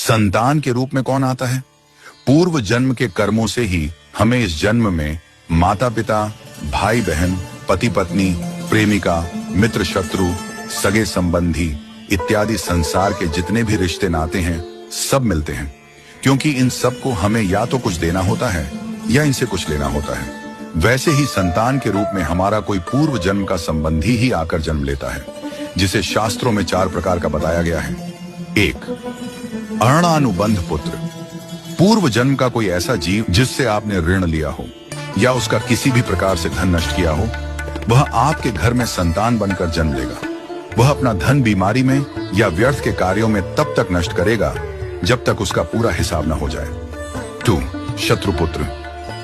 संतान के रूप में कौन आता है? पूर्व जन्म के कर्मों से ही हमें इस जन्म में माता पिता, भाई बहन, पति पत्नी, प्रेमिका, मित्र शत्रु, सगे संबंधी इत्यादि संसार के जितने भी रिश्ते नाते हैं सब मिलते हैं, क्योंकि इन सब को हमें या तो कुछ देना होता है या इनसे कुछ लेना होता है। वैसे ही संतान के रूप में हमारा कोई पूर्व जन्म का संबंधी ही आकर जन्म लेता है, जिसे शास्त्रों में 4 प्रकार का बताया गया है। 1. अणानुबंध पुत्र। पूर्व जन्म का कोई ऐसा जीव जिससे आपने ऋण लिया हो या उसका किसी भी प्रकार से धन नष्ट किया हो, वह आपके घर में संतान बनकर जन्म लेगा। वह अपना धन बीमारी में या व्यर्थ के कार्यों में तब तक नष्ट करेगा जब तक उसका पूरा हिसाब न हो जाए। 2. शत्रुपुत्र।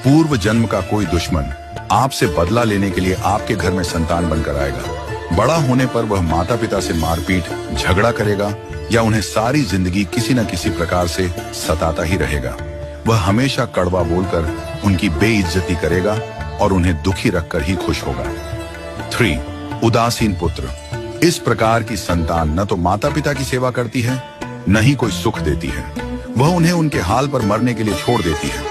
पूर्व जन्म का कोई दुश्मन आपसे बदला लेने के लिए आपके घर में संतान बनकर आएगा। बड़ा होने पर वह माता पिता से मारपीट, झगड़ा करेगा या उन्हें सारी जिंदगी किसी न किसी प्रकार से सताता ही रहेगा। वह हमेशा कड़वा बोलकर उनकी बेइज्जती करेगा और उन्हें दुखी रखकर ही खुश होगा। 3. उदासीन पुत्र। इस प्रकार की संतान न तो माता पिता की सेवा करती है, न ही कोई सुख देती है। वह उन्हें उनके हाल पर मरने के लिए छोड़ देती है।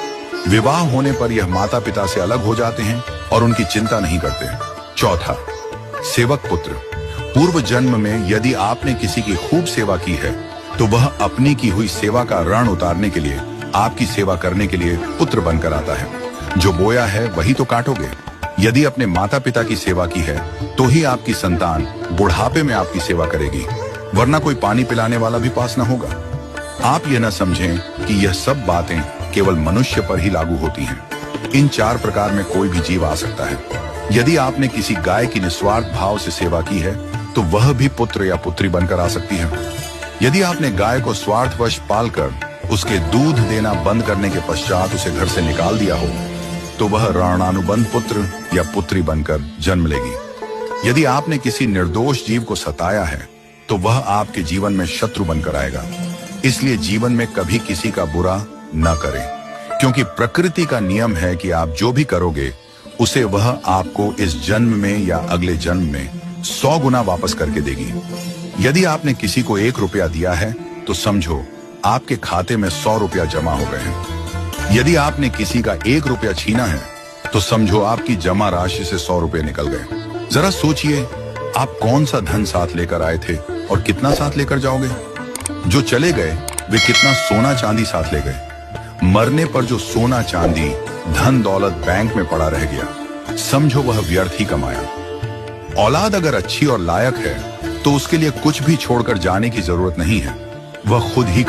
विवाह होने पर यह माता पिता से अलग हो जाते हैं और उनकी चिंता नहीं करते। 4. सेवक पुत्र। पूर्व जन्म में यदि आपने किसी की खूब सेवा की है तो वह अपनी की हुई सेवा का ऋण उतारने के लिए आपकी सेवा करने के लिए पुत्र बनकर आता है। जो बोया है वही तो काटोगे। यदि अपने माता पिता की सेवा की है तो ही आपकी संतान बुढ़ापे में आपकी सेवा करेगी, वरना कोई पानी पिलाने वाला भी पास न होगा। आप यह न समझें कि यह सब बातें केवल मनुष्य पर ही लागू होती हैं। इन 4 प्रकार में कोई भी जीव आ सकता है। यदि आपने किसी गाय की निस्वार्थ भाव से सेवा की है तो वह भी पुत्र या पुत्री बनकर आ सकती है। यदि आपने गाय को स्वार्थवश पालकर उसके दूध देना बंद करने के पश्चात उसे घर से निकाल दिया हो तो वह ऋणानुबंध पुत्र या पुत्री बनकर जन्म लेगी। यदि आपने किसी निर्दोष जीव को सताया है तो वह आपके जीवन में शत्रु बनकर आएगा। इसलिए जीवन में कभी किसी का बुरा न करें, क्योंकि प्रकृति का नियम है कि आप जो भी करोगे उसे वह आपको इस जन्म में या अगले जन्म में 100 गुना वापस करके देगी। यदि आपने किसी को 1 रुपया दिया है तो समझो आपके खाते में 100 रुपया जमा हो गए हैं। यदि आपने किसी का 1 रुपया छीना है तो समझो आपकी जमा राशि से 100 रुपये निकल गए। जरा सोचिए, आप कौन सा धन साथ लेकर आए थे और कितना साथ लेकर जाओगे? जो चले गए वे कितना सोना चांदी साथ ले गए? मरने पर जो सोना चांदी धन दौलत बैंक में पड़ा रह गया, समझो वह व्यर्थ ही कमाया। औलाद अगर अच्छी और लायक है तो उसके लिए कुछ भी छोड़कर जाने की जरूरत नहीं है, वह खुद ही